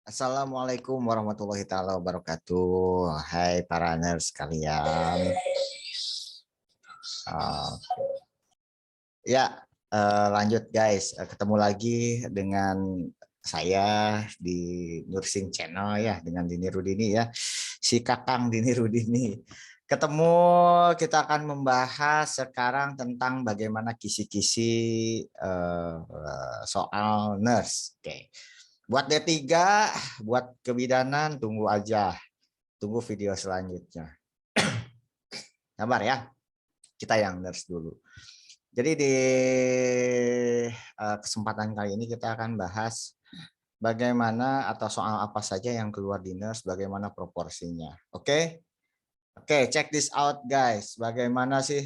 Assalamualaikum warahmatullahi taala wabarakatuh. Hai para nerd sekalian. Uh, ya, lanjut guys. Ketemu lagi dengan saya di Nursing Channel ya, dengan Dini Rudini ya. Si Kakang Dini Rudini. Ketemu, kita akan membahas sekarang tentang bagaimana kisi-kisi soal nurse. Oke. Buat D3, buat kebidanan tunggu aja. Tunggu video selanjutnya. Sabar ya, kita yang nurse dulu. Jadi di kesempatan kali ini kita akan bahas bagaimana atau soal apa saja yang keluar di nurse, bagaimana proporsinya. Oke, check this out guys. Bagaimana sih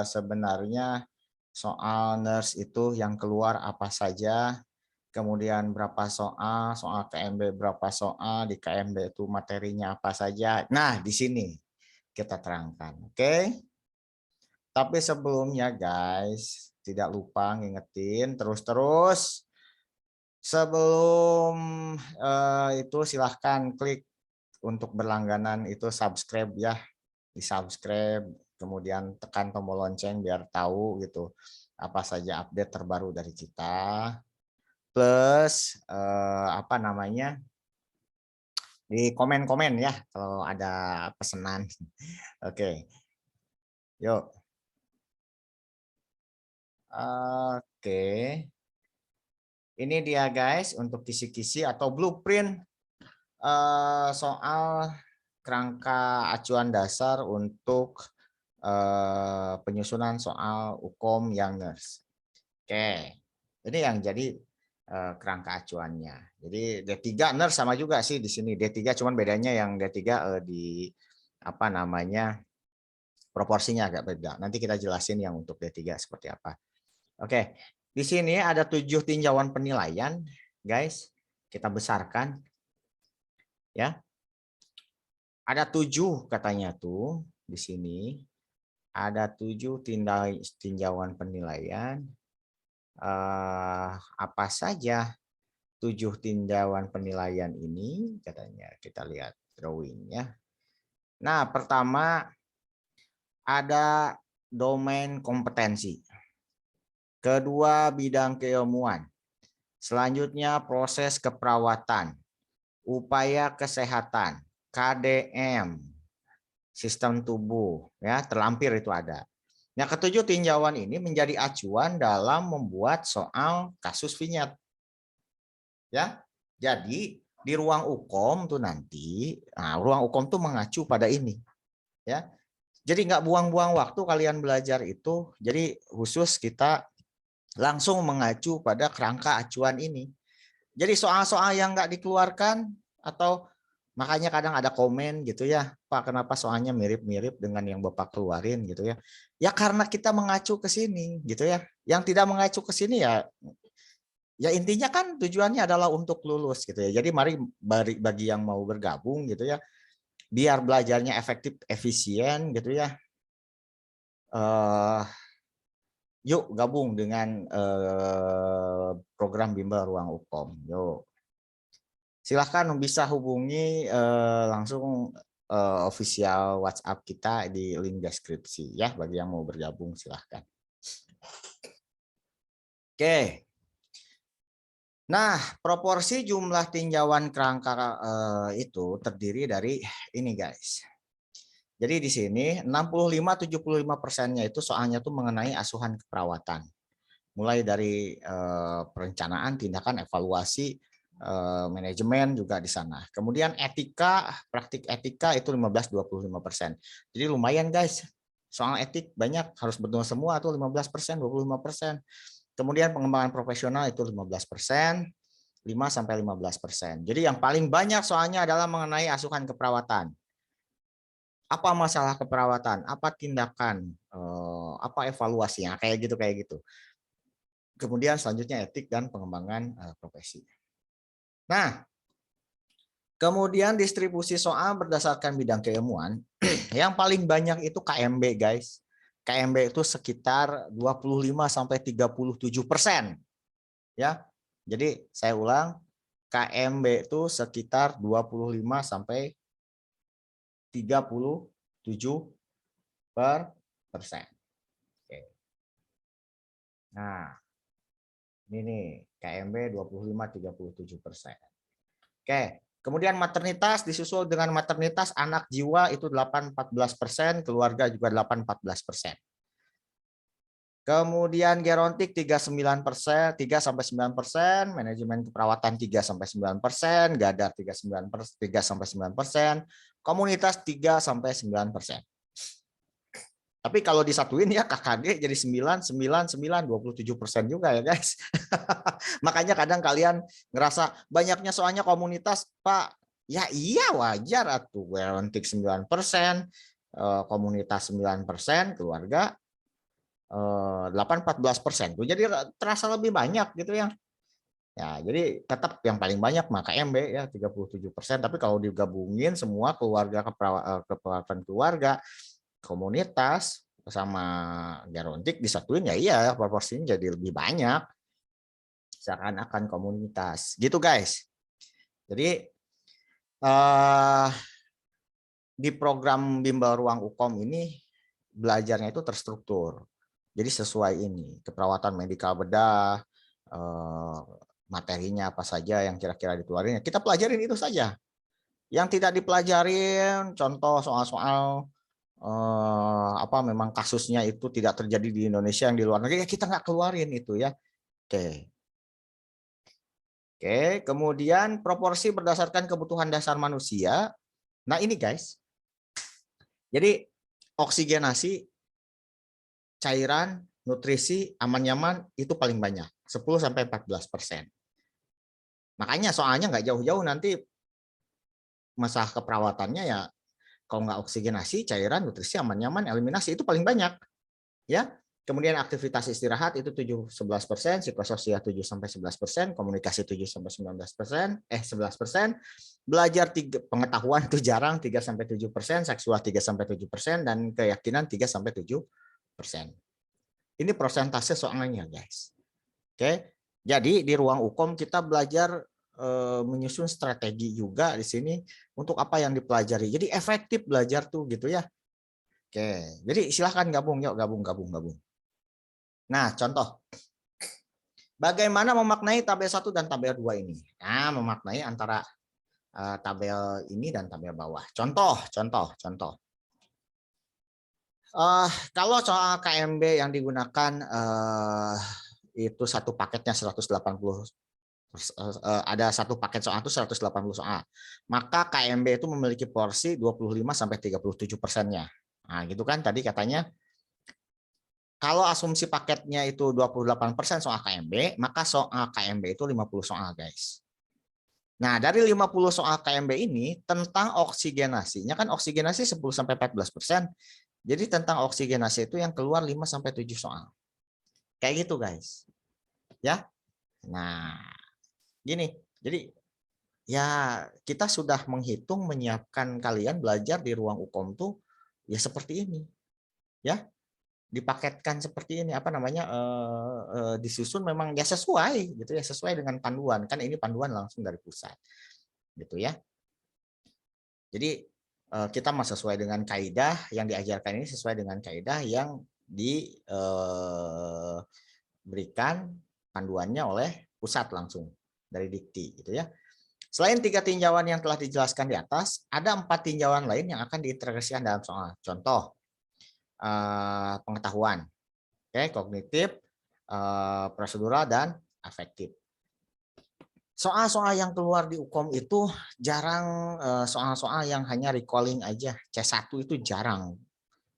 sebenarnya soal nurse itu yang keluar apa saja, kemudian berapa soal KMB berapa soal, di KMB itu materinya apa saja. Nah, di sini kita terangkan, oke? Tapi sebelumnya guys, tidak lupa ngingetin terus-terus sebelum itu silahkan klik untuk berlangganan itu subscribe ya, di subscribe, kemudian tekan tombol lonceng biar tahu gitu apa saja update terbaru dari kita. Plus apa namanya, di komen-komen ya kalau ada pesanan. Oke, yuk. Oke, ini dia guys untuk kisi-kisi atau blueprint soal kerangka acuan dasar untuk penyusunan soal UKOM yang nurse. Oke, ini yang jadi kerangka acuannya. Jadi D3 nurse sama juga sih di sini. D3 cuman bedanya yang D3 di apa namanya, proporsinya agak beda. Nanti kita jelasin yang untuk D3 seperti apa. Oke, di sini ada 7 tinjauan penilaian, guys. Kita besarkan ya. Ada 7 katanya tuh di sini. Ada 7 tinjauan penilaian. Apa saja 7 tinjauan penilaian ini katanya, kita lihat drawingnya. Nah, pertama ada domain kompetensi, kedua bidang keilmuan, selanjutnya proses keperawatan, upaya kesehatan, KDM, sistem tubuh ya, terlampir itu ada. Yang ketujuh, tinjauan ini menjadi acuan dalam membuat soal kasus vinyet. Ya, jadi di ruang UKOM tuh nanti, nah, ruang UKOM tuh mengacu pada ini, ya. Jadi nggak buang-buang waktu kalian belajar itu. Jadi khusus kita langsung mengacu pada kerangka acuan ini. Jadi soal-soal yang nggak dikeluarkan atau makanya kadang ada komen gitu ya, Pak, kenapa soalnya mirip-mirip dengan yang Bapak keluarin gitu ya. Ya karena kita mengacu ke sini gitu ya. Yang tidak mengacu ke sini ya intinya kan tujuannya adalah untuk lulus gitu ya. Jadi mari bagi yang mau bergabung gitu ya, biar belajarnya efektif, efisien gitu ya. Yuk gabung dengan program Bimbel Ruang UKOM. Yuk. Silahkan bisa hubungi langsung official WhatsApp kita di link deskripsi ya, bagi yang mau bergabung silahkan. Oke. Nah, proporsi jumlah tinjauan kerangka itu terdiri dari ini guys. Jadi di sini 65-75%-nya itu soalnya tuh mengenai asuhan keperawatan. Mulai dari perencanaan, tindakan, evaluasi, manajemen juga di sana. Kemudian etika, praktik etika itu 15-25%. Jadi lumayan guys. Soal etik banyak, harus betul semua tuh 15%, 25%. Kemudian pengembangan profesional itu 15%, 5-15%. Jadi yang paling banyak soalnya adalah mengenai asuhan keperawatan. Apa masalah keperawatan? Apa tindakan? Apa evaluasinya? Kayak gitu. Kemudian selanjutnya etik dan pengembangan profesi. Nah, kemudian distribusi soal berdasarkan bidang keilmuan. Yang paling banyak itu KMB guys. KMB itu sekitar 25-37%. Ya. Jadi saya ulang, KMB itu sekitar 25 sampai 37%. Oke. Nah, ini nih KMB 25-37%. Oke. Kemudian maternitas disusul dengan maternitas anak jiwa itu 8-14%, keluarga juga 8-14%. Kemudian gerontik 3-9%, 3-9%, manajemen keperawatan 3-9%, gadar 3-9%, komunitas 3-9%. Tapi kalau disatuin ya KKG jadi 27% juga ya guys. Makanya kadang kalian ngerasa banyaknya soalnya komunitas, Pak. Ya iya wajar atuh, gerontik 9%, komunitas 9%, keluarga 8-14%. Jadi terasa lebih banyak gitu ya. Ya, jadi tetap yang paling banyak maka MB ya 37%. Tapi kalau digabungin semua keluarga keperawatan keluarga, komunitas sama gerontik disatuin ya iya proporsinya jadi lebih banyak. Seakan-akan komunitas. Gitu guys. Jadi di program Bimbel Ruang Ukom ini belajarnya itu terstruktur. Jadi sesuai ini, keperawatan medikal bedah, materinya apa saja yang kira-kira dikeluarin, kita pelajarin itu saja. Yang tidak dipelajarin, contoh soal-soal apa memang kasusnya itu tidak terjadi di Indonesia yang di luar negeri, ya kita nggak keluarin itu ya. Oke. Oke, kemudian proporsi berdasarkan kebutuhan dasar manusia. Nah ini guys, jadi oksigenasi, cairan, nutrisi, aman nyaman itu paling banyak 10-14%. Makanya soalnya nggak jauh-jauh nanti masalah keperawatannya ya kalau nggak oksigenasi, cairan, nutrisi, aman nyaman, eliminasi itu paling banyak ya. Kemudian aktivitas istirahat itu 7-11%, psikososial 7-11%, komunikasi 7-19%, 11%, belajar pengetahuan itu jarang 3-7%, seksual 3-7%, dan keyakinan 3-7%. Ini persentase soalnya guys. Oke, jadi di ruang Ukom kita belajar menyusun strategi juga di sini untuk apa yang dipelajari. Jadi efektif belajar tuh gitu ya. Oke, jadi silahkan gabung, yuk gabung. Nah, contoh. Bagaimana memaknai tabel 1 dan tabel 2 ini? Nah, memaknai antara tabel ini dan tabel bawah. Contoh. Kalau soal KMB yang digunakan itu satu paketnya 180, ada satu paket soal itu 180 soal. Maka KMB itu memiliki porsi 25-37%-nya. Nah, gitu kan tadi katanya. Kalau asumsi paketnya itu 28% soal KMB, maka soal KMB itu 50 soal, guys. Nah, dari 50 soal KMB ini tentang oksigenasinya kan oksigenasi 10-14%. Jadi tentang oksigenasi itu yang keluar 5-7 soal. Kayak gitu, guys. Ya. Nah, gini. Jadi ya kita sudah menghitung menyiapkan kalian belajar di ruang Ukom tuh ya seperti ini. Ya. Dipaketkan seperti ini apa namanya disusun memang ya sesuai gitu ya, sesuai dengan panduan, kan ini panduan langsung dari pusat gitu ya. Jadi kita mau sesuai dengan kaidah yang diajarkan ini, sesuai dengan kaidah yang diberikan panduannya oleh pusat langsung dari Dikti gitu ya. Selain 3 tinjauan yang telah dijelaskan di atas, ada 4 tinjauan lain yang akan diintegrasikan dalam soal. Contoh pengetahuan, kognitif, prosedural, dan afektif. Soal-soal yang keluar di Ukom itu jarang soal-soal yang hanya recalling aja. C1 itu jarang.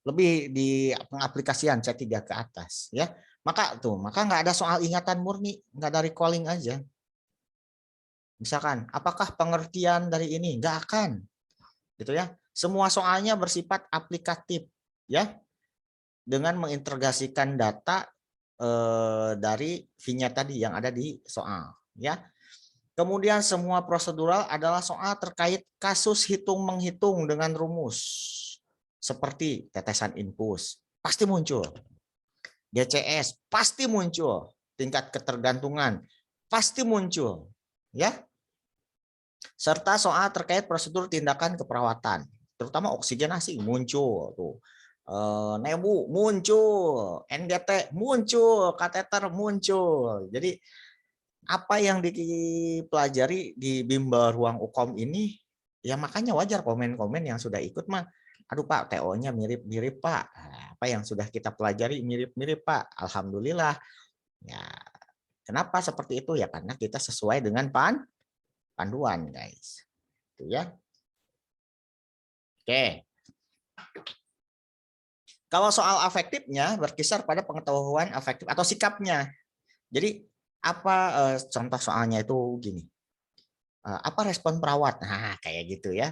Lebih di pengaplikasian C3 ke atas ya. Maka nggak ada soal ingatan murni, nggak ada recalling aja. Misalkan, apakah pengertian dari ini? Nggak akan. Gitu ya. Semua soalnya bersifat aplikatif ya. Dengan mengintegrasikan data dari VINYA tadi yang ada di soal ya. Kemudian semua prosedural adalah soal terkait kasus hitung-menghitung dengan rumus seperti tetesan infus pasti muncul, DCS pasti muncul, tingkat ketergantungan pasti muncul ya. serta soal terkait prosedur tindakan keperawatan, terutama oksigenasi muncul tuh. Nebu muncul, NGT muncul, kateter muncul. Jadi apa yang dipelajari di bimbel ruang UKOM ini, ya makanya wajar komen-komen yang sudah ikut mah, aduh Pak, TO-nya mirip-mirip Pak. Nah, apa yang sudah kita pelajari mirip-mirip Pak. Alhamdulillah. Ya, kenapa seperti itu? Ya karena kita sesuai dengan panduan, guys. Itu ya. Oke. Kalau soal afektifnya berkisar pada pengetahuan afektif atau sikapnya. Jadi apa contoh soalnya itu gini. Apa respon perawat? Nah, kayak gitu ya.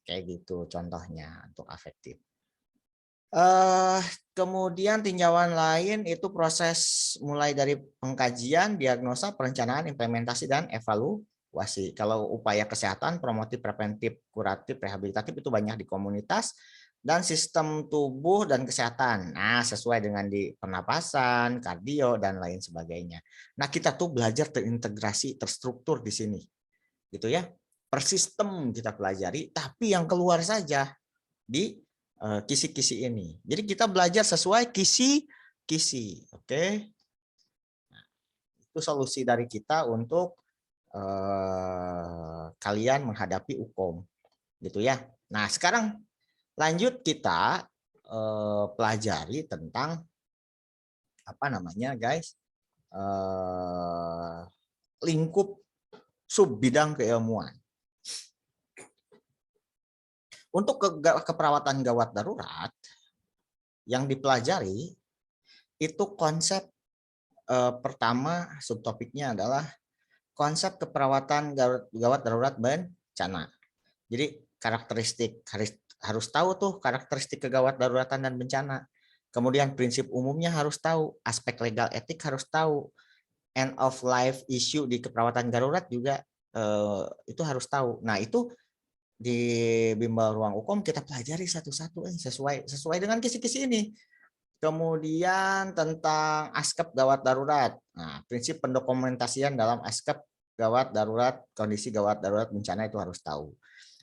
Kayak gitu contohnya untuk afektif. Kemudian tinjauan lain itu proses mulai dari pengkajian, diagnosa, perencanaan, implementasi, dan evaluasi. Kalau upaya kesehatan, promotif, preventif, kuratif, rehabilitatif itu banyak di komunitas, dan sistem tubuh dan kesehatan. Nah, sesuai dengan di pernapasan, kardio, dan lain sebagainya. Nah, kita tuh belajar terintegrasi, terstruktur di sini. Gitu ya. Per sistem kita pelajari, tapi yang keluar saja di kisi-kisi ini. Jadi kita belajar sesuai kisi-kisi, oke? Nah, itu solusi dari kita untuk kalian menghadapi UKOM, gitu ya. Nah sekarang lanjut kita pelajari tentang apa namanya, guys, lingkup sub bidang keilmuan. Untuk keperawatan gawat darurat yang dipelajari itu konsep pertama subtopiknya adalah konsep keperawatan gawat darurat bencana. Jadi karakteristik harus tahu tuh karakteristik kegawat daruratan dan bencana. Kemudian prinsip umumnya harus tahu, aspek legal etik harus tahu, end of life issue di keperawatan darurat juga itu harus tahu. Nah itu di bimbel ruang UKOM kita pelajari satu-satu sesuai dengan kisi-kisi ini. Kemudian tentang askep gawat darurat. Nah, prinsip pendokumentasian dalam askep gawat darurat, kondisi gawat darurat bencana itu harus tahu.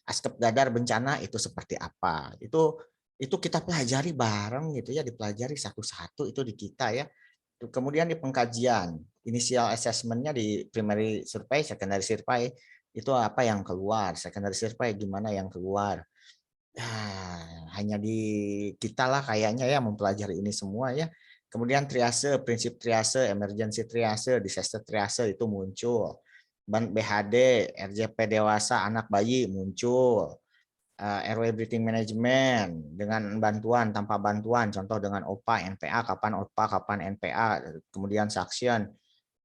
Askep dadar bencana itu seperti apa? Itu kita pelajari bareng gitu ya, dipelajari satu-satu itu di kita ya. Kemudian di pengkajian, initial assessment-nya di primary survey, secondary survey itu apa yang keluar, secondary survey gimana yang keluar. Hanya di kita lah kayaknya ya mempelajari ini semua ya. Kemudian triase, prinsip triase, emergency triase, disaster triase itu muncul. BHD, RJP dewasa, anak bayi muncul. Airway breathing management dengan bantuan, tanpa bantuan, contoh dengan OPA, NPA, kapan OPA, kapan NPA, kemudian suction,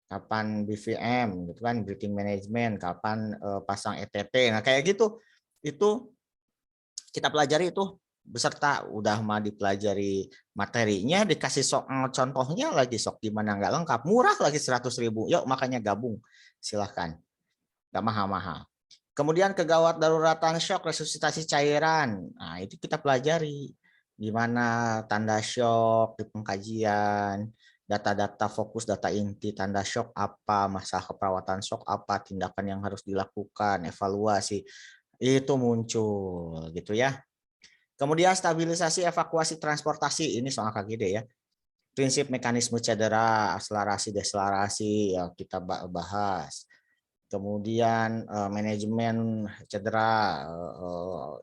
kapan BVM, gitu kan, breathing management, kapan pasang ETT. Nah kayak gitu, itu kita pelajari itu beserta udah mah dipelajari materinya, dikasih soal contohnya lagi, sok gimana nggak lengkap, murah lagi 100.000, yuk makanya gabung silahkan, nggak mahal-mahal. Kemudian kegawat daruratan shock resusitasi cairan, nah itu kita pelajari gimana tanda shock di pengkajian, data-data fokus, data inti tanda shock apa, masalah keperawatan shock apa, tindakan yang harus dilakukan, evaluasi itu muncul gitu ya. Kemudian stabilisasi evakuasi transportasi, ini soal KGD ya. Prinsip mekanisme cedera, akselerasi, deselerasi ya kita bahas. Kemudian manajemen cedera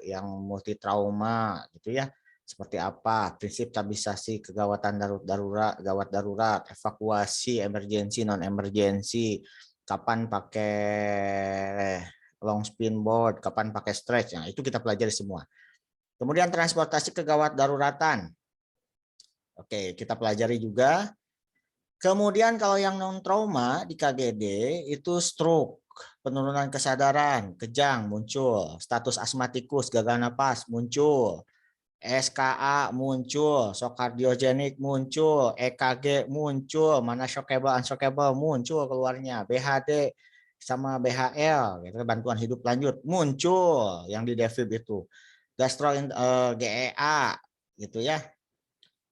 yang multi trauma gitu ya. Seperti apa? Prinsip stabilisasi kegawatan darurat, gawat darurat, evakuasi, emergency, non emergency, kapan pakai long spin board, kapan pakai stretch. Nah, itu kita pelajari semua. Kemudian transportasi kegawat daruratan. Oke, kita pelajari juga. Kemudian kalau yang non trauma di KGD itu stroke, penurunan kesadaran, kejang muncul, status asmatikus, gagal napas muncul, SKA muncul, shock kardiogenik muncul, EKG muncul, mana shockable unshockable muncul keluarnya, BHD sama BHL, gitu, bantuan hidup lanjut muncul yang di defib itu, GEA gitu ya,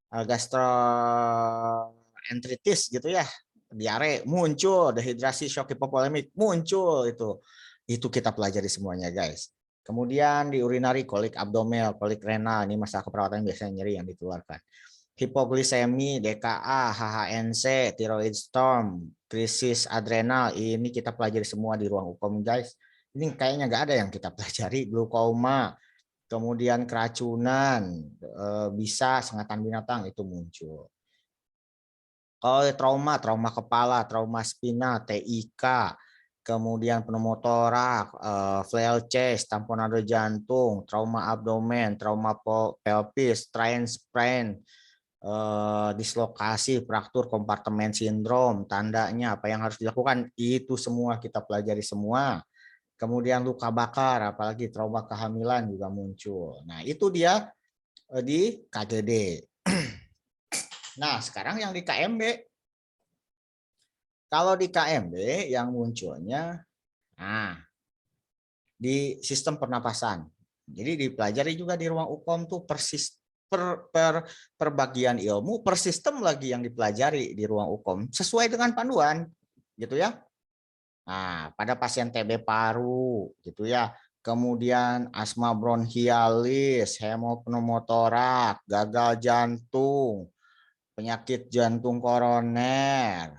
gastroenteritis gitu ya, diare muncul, dehidrasi shock hipovolemik muncul itu, Itu kita pelajari semuanya, guys. Kemudian di urinary, kolik abdomen, kolik renal, ini masalah keperawatan biasanya nyeri yang dikeluarkan. Hipoglisemi, DKA, HHNC, thyroid storm, krisis adrenal, ini kita pelajari semua di ruang UKOM, guys. Ini kayaknya nggak ada yang kita pelajari. Glaukoma, kemudian keracunan, bisa sengatan binatang itu muncul. Kalau trauma kepala, trauma spinal, TIK, kemudian pneumotorak, flail chest, tamponade jantung, trauma abdomen, trauma pelvis, strain sprain, dislokasi, fraktur kompartemen sindrom, tandanya apa yang harus dilakukan, itu semua kita pelajari semua. Kemudian luka bakar, apalagi trauma kehamilan juga muncul. Nah, itu dia di KGD. Nah, sekarang yang di KMB. Kalau di KMB yang munculnya, nah, di sistem pernapasan. Jadi dipelajari juga di ruang UKOM tuh per bagian ilmu, per sistem lagi yang dipelajari di ruang UKOM sesuai dengan panduan, gitu ya. Nah, pada pasien TB paru, gitu ya. Kemudian asma bronkialis, hemopneumotorak, gagal jantung, penyakit jantung koroner,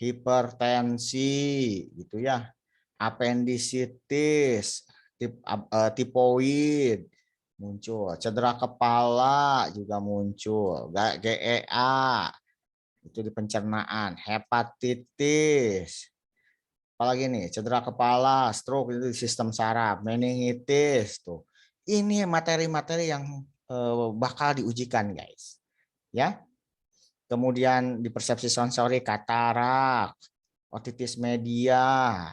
hipertensi, gitu ya, apendisitis, tipoid muncul, cedera kepala juga muncul, GEA itu di pencernaan, hepatitis, apalagi nih, cedera kepala, stroke itu di sistem saraf, meningitis tuh. Ini materi-materi yang bakal diujikan, guys. Ya. Kemudian di persepsi sensori, katarak, otitis media.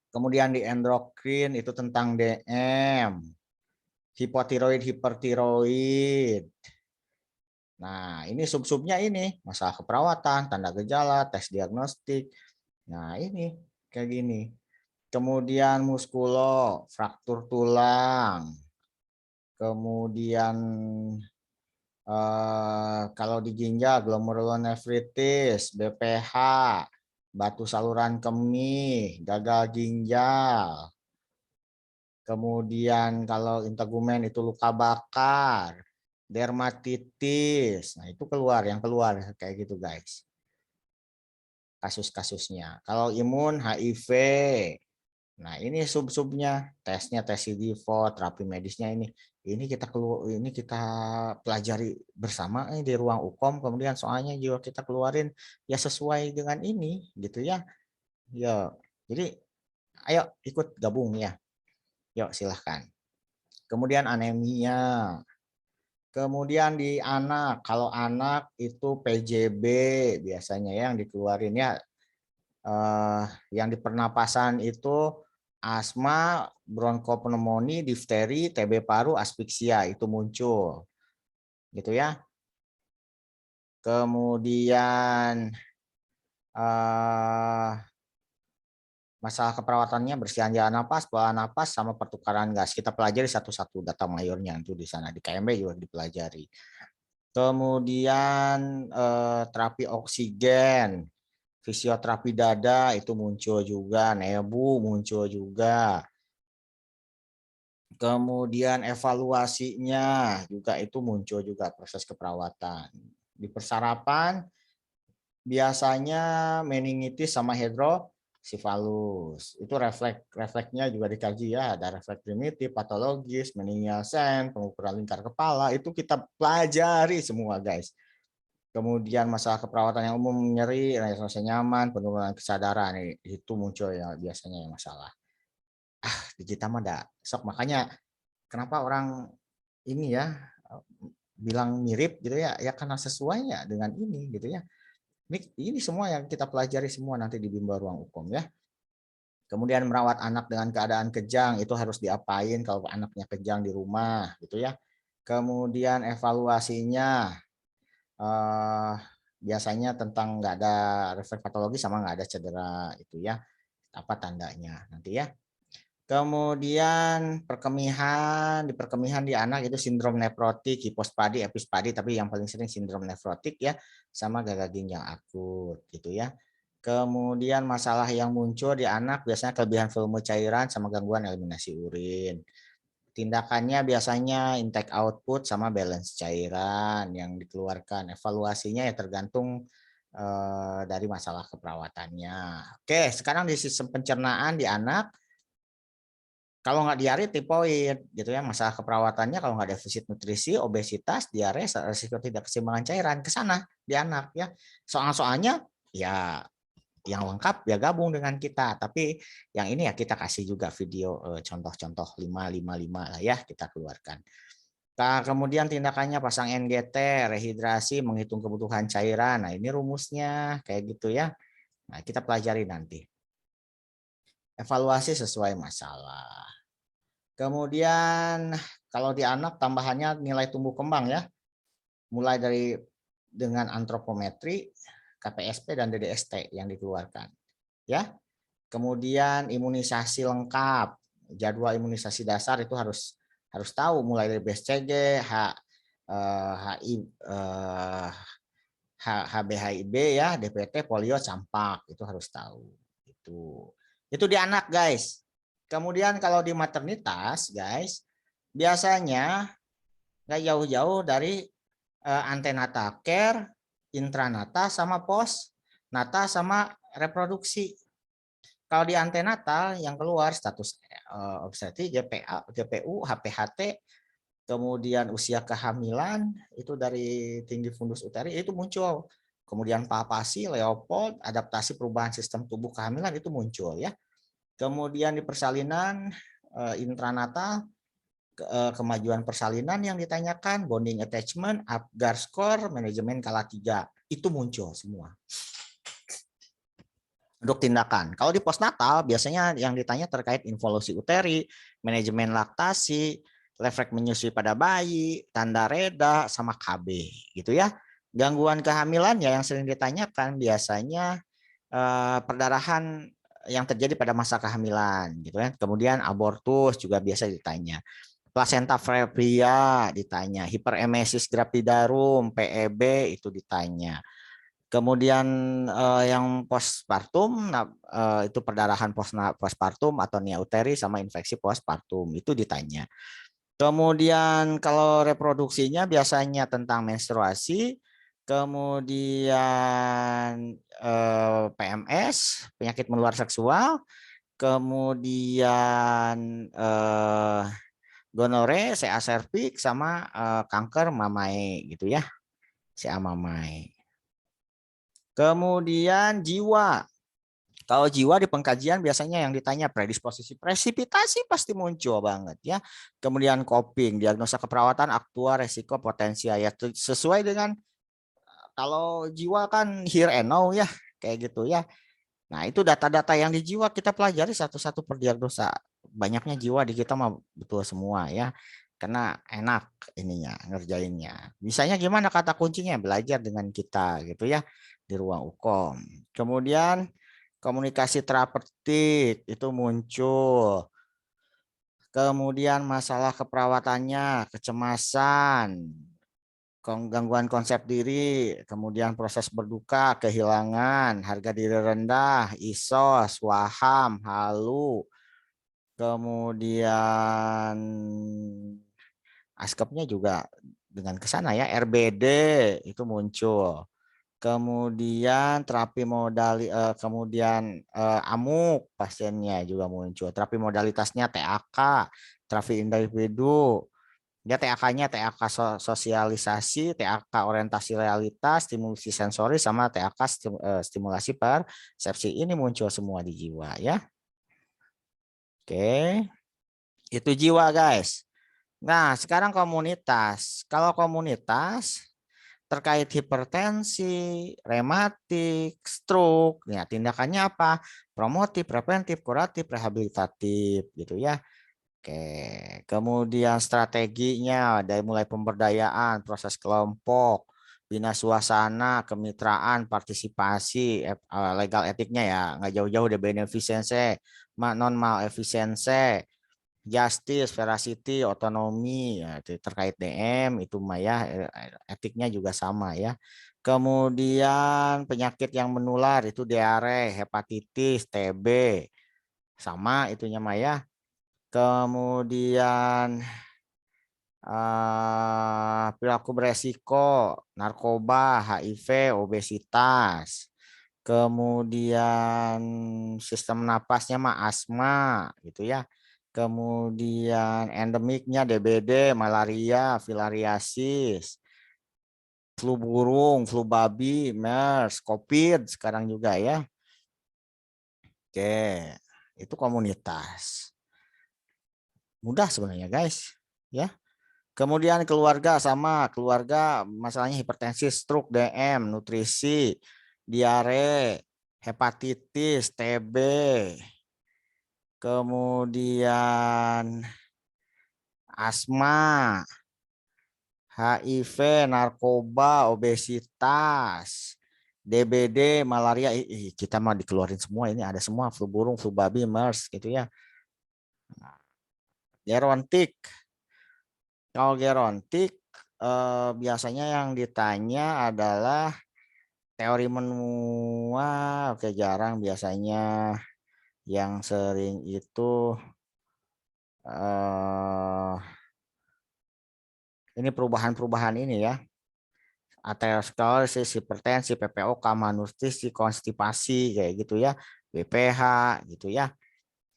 Kemudian di endokrin itu tentang DM, hipotiroid, hipertiroid. Nah, ini sub-subnya ini, masalah keperawatan, tanda gejala, tes diagnostik. Nah, ini kayak gini. Kemudian muskulo, fraktur tulang. Kemudian kalau di ginjal, glomerulonefritis, BPH, batu saluran kemih, gagal ginjal. Kemudian kalau integumen itu luka bakar, dermatitis. Nah, itu yang keluar kayak gitu, guys. Kasus-kasusnya. Kalau imun, HIV. Nah, ini sub-subnya, tesnya tes CD4, terapi medisnya ini kita pelajari bersama di ruang UKOM, kemudian soalnya juga kita keluarin ya sesuai dengan ini gitu ya. Ya. Jadi ayo ikut gabung ya. Yuk silahkan. Kemudian anemia. Kemudian di anak, kalau anak itu PJB biasanya ya yang dikeluarin ya, yang di pernapasan itu asma, bronkopneumonia, difteri, TB paru, aspiksia itu muncul, gitu ya. Kemudian masalah keperawatannya bersihan jalan napas, pola napas, sama pertukaran gas. Kita pelajari satu-satu data mayornya itu di sana. Di KMB juga dipelajari. Kemudian terapi oksigen, fisioterapi dada itu muncul juga, nebu muncul juga. Kemudian evaluasinya juga itu muncul juga proses keperawatan. Di persarapan biasanya meningitis sama hidrosifalus. Itu refleksnya juga dikaji ya, ada refleks primitif, patologis, meningial sen, pengukuran lingkar kepala, itu kita pelajari semua, guys. Kemudian masalah keperawatan yang umum, nyeri, rasa nyaman, penurunan kesadaran, itu muncul ya biasanya yang masalah. Di kita mah ada sok, makanya kenapa orang ini ya bilang mirip gitu ya, ya karena sesuai ya dengan ini gitu ya. Ini semua yang kita pelajari semua nanti di bimbel ruang UKOM ya. Kemudian merawat anak dengan keadaan kejang itu harus diapain kalau anaknya kejang di rumah gitu ya. Kemudian evaluasinya biasanya tentang nggak ada refleks patologi sama nggak ada cedera itu ya, apa tandanya nanti ya. Kemudian di perkemihan di anak itu sindrom nefrotik, hipospadi, epispadi, tapi yang paling sering sindrom nefrotik ya, sama gagal ginjal akut gitu ya. Kemudian masalah yang muncul di anak biasanya kelebihan volume cairan sama gangguan eliminasi urin. Tindakannya biasanya intake output sama balance cairan yang dikeluarkan. Evaluasinya ya tergantung dari masalah keperawatannya. Oke, sekarang di sistem pencernaan di anak, kalau nggak diare tipoid gitu ya, masalah keperawatannya kalau nggak defisit nutrisi, obesitas, diare, risiko tidak keseimbangan cairan ke sana di anak ya. Soal-soalnya ya yang lengkap ya gabung dengan kita, tapi yang ini ya kita kasih juga video contoh-contoh 555 lah ya kita keluarkan. Nah, kemudian tindakannya pasang NGT, rehidrasi, menghitung kebutuhan cairan. Nah, ini rumusnya kayak gitu ya. Nah, kita pelajari nanti. Evaluasi sesuai masalah. Kemudian kalau di anak tambahannya nilai tumbuh kembang ya. Mulai dari dengan antropometri, KPSP dan DDST yang dikeluarkan. Ya. Kemudian imunisasi lengkap. Jadwal imunisasi dasar itu harus tahu mulai dari BCG, HBHIB ya, DPT, polio, campak itu harus tahu. Itu di anak guys. Kemudian kalau di maternitas guys, biasanya nggak jauh-jauh dari antenatal care, intranata sama postnata sama reproduksi. Kalau di antenatal yang keluar status obstetrik, GPU, HPHT, kemudian usia kehamilan itu dari tinggi fundus uteri itu muncul. Kemudian palpasi, Leopold, adaptasi perubahan sistem tubuh kehamilan itu muncul ya. Kemudian di persalinan intranatal kemajuan persalinan yang ditanyakan, bonding attachment, Apgar score, manajemen skala 3 itu muncul semua. Untuk tindakan. Kalau di postnatal biasanya yang ditanya terkait involusi uteri, manajemen laktasi, refleks menyusui pada bayi, tanda reda sama KB gitu ya. Gangguan kehamilan ya yang sering ditanyakan biasanya perdarahan yang terjadi pada masa kehamilan gitu ya. Kemudian abortus juga biasa ditanya. Placenta previa ditanya, hiperemesis gravidarum, PEB itu ditanya. Kemudian yang postpartum itu perdarahan postpartum atau nia uteri sama infeksi postpartum itu ditanya. Kemudian kalau reproduksinya biasanya tentang menstruasi, kemudian PMS, penyakit menular seksual, kemudian gonore, CA cervix sama kanker mamai gitu ya, CA mamai. Kemudian jiwa. Kalau jiwa di pengkajian biasanya yang ditanya predisposisi presipitasi pasti muncul banget ya. Kemudian coping, diagnosa keperawatan, aktua, resiko, potensial ya sesuai dengan kalau jiwa kan here and now ya kayak gitu ya. Nah, itu data-data yang di jiwa kita pelajari satu-satu per diagnosa. Banyaknya jiwa di kita mah betul semua ya. Karena enak ininya ngerjainnya. Misalnya gimana kata kuncinya belajar dengan kita gitu ya di ruang UKOM. Kemudian komunikasi terapeutik itu muncul. Kemudian masalah keperawatannya, kecemasan, gangguan konsep diri, kemudian proses berduka, kehilangan, harga diri rendah, ISOS, waham, halu, kemudian askepnya juga dengan kesana ya, RBD itu muncul. Kemudian terapi kemudian amuk pasiennya juga muncul. Terapi modalitasnya TAK, terapi individu. Ya TAK-nya TAK sosialisasi, TAK orientasi realitas, stimulasi sensori sama TAK stimulasi persepsi ini muncul semua di jiwa ya. Oke. Itu jiwa guys. Nah, sekarang komunitas. Kalau komunitas terkait hipertensi, rematik, stroke, ya tindakannya apa? Promotif, preventif, kuratif, rehabilitatif gitu ya. Oke, kemudian strateginya dari mulai pemberdayaan, proses kelompok, bina suasana, kemitraan, partisipasi, legal etiknya ya nggak jauh-jauh dari benefisense, non malefisiense, justice, veracity, otonomi, ya, terkait DM itu mah ya etiknya juga sama ya. Kemudian penyakit yang menular itu diare, hepatitis, TB, sama itunya Maya. Kemudian perilaku beresiko, narkoba, HIV, obesitas. Kemudian sistem napasnya mah asma gitu ya. Kemudian endemiknya DBD, malaria, filariasis, flu burung, flu babi, MERS, COVID sekarang juga ya. Oke, itu komunitas. Mudah sebenarnya guys, ya. Kemudian keluarga sama, keluarga masalahnya hipertensi, stroke, DM, nutrisi, diare, hepatitis, TB, kemudian asma, HIV, narkoba, obesitas, DBD, malaria. Kita mau dikeluarin semua ini, ada semua, flu burung, flu babi, MERS gitu ya. Gerontik. Kalau gerontik biasanya yang ditanya adalah teori menua. Oke, jarang, biasanya yang sering itu ini perubahan-perubahan ini ya. Aterosklerosis, hipertensi, PPOK, malnutrisi, konstipasi kayak gitu ya. BPH gitu ya.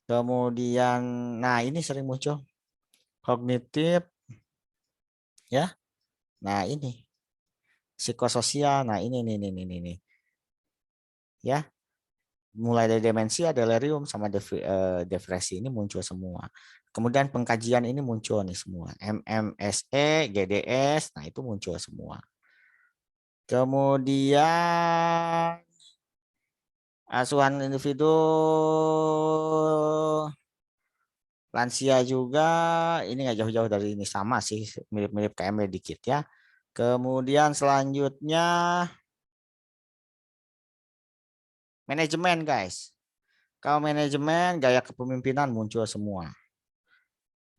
Kemudian nah ini sering muncul kognitif ya. Nah, ini psikososial. Nah, ini ya. Mulai dari demensia, delirium sama depresi ini muncul semua. Kemudian pengkajian ini muncul nih semua. MMSE, GDS, nah itu muncul semua. Kemudian asuhan individu lansia juga, ini nggak jauh-jauh dari ini, sama sih, mirip-mirip KMW dikit ya. Kemudian selanjutnya manajemen guys. Kalau manajemen gaya kepemimpinan muncul semua.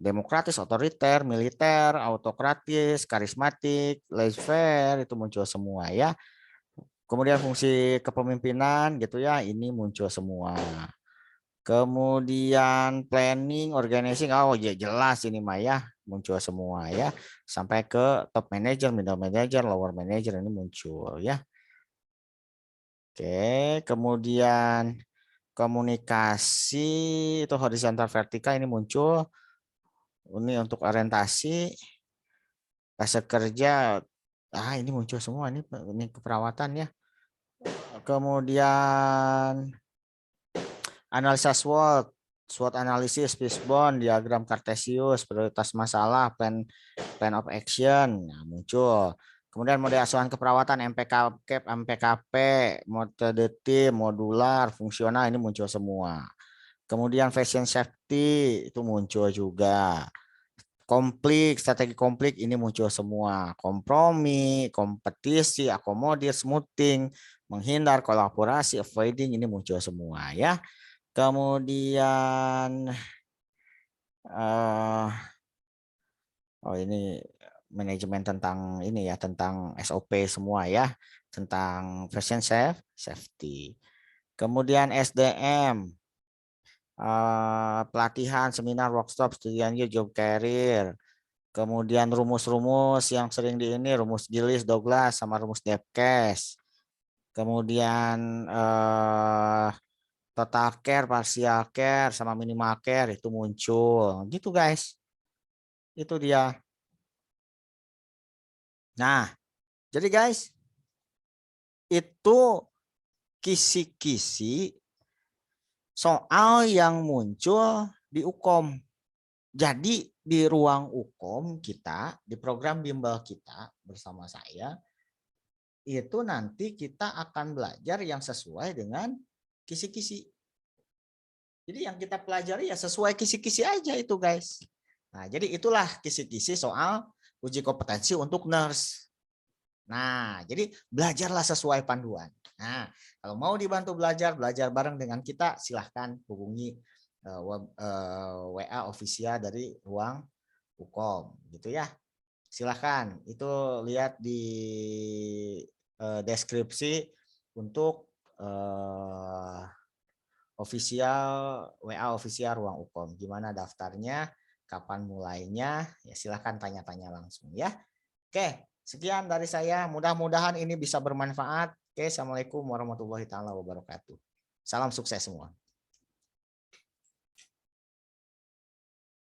Demokratis, otoriter, militer, autokratis, karismatik, laissez-faire itu muncul semua ya. Kemudian fungsi kepemimpinan gitu ya, ini muncul semua. Kemudian planning, organizing, oh ya jelas ini mah ya, muncul semua ya. Sampai ke top manager, middle manager, lower manager ini muncul ya. Oke, kemudian komunikasi itu horizontal vertikal ini muncul. Ini untuk orientasi, fase kerja, ini muncul semua ini keperawatan ya. Kemudian analisa SWOT, SWOT analisis, fishbone, diagram Kartesius, prioritas masalah, plan of action, nah, muncul. Kemudian mode asuhan keperawatan, MPK, MPKP, metode tim, modular, fungsional, ini muncul semua. Kemudian fashion safety itu muncul juga. Konflik, strategi konflik ini muncul semua. Kompromi, kompetisi, akomodir, smoothing, menghindar, kolaborasi, avoiding ini muncul semua ya. Kemudian ini manajemen tentang ini ya, tentang SOP semua ya, tentang fashion safety. Kemudian SDM, pelatihan, seminar, workshop, studian job career. Kemudian rumus-rumus yang sering di ini, rumus Gillis, Douglas, sama rumus Debkes. Kemudian total care, partial care, sama minimal care itu muncul. Gitu guys. Itu dia. Nah, jadi guys, itu kisi-kisi soal yang muncul di UKOM. Jadi di ruang UKOM kita, di program bimbel kita bersama saya, itu nanti kita akan belajar yang sesuai dengan kisi-kisi. Jadi yang kita pelajari ya sesuai kisi-kisi aja itu guys. Nah, jadi itulah kisi-kisi soal uji kompetensi untuk nurse. Nah, jadi belajarlah sesuai panduan. Nah, kalau mau dibantu belajar bareng dengan kita, silahkan hubungi WA official dari ruang UKOM gitu ya. Silahkan, itu lihat di deskripsi untuk official WA official Ruang Ukom. Gimana daftarnya, kapan mulainya, ya silahkan tanya-tanya langsung ya. Oke, sekian dari saya. Mudah-mudahan ini bisa bermanfaat. Oke, assalamualaikum warahmatullahi taala wabarakatuh. Salam sukses semua.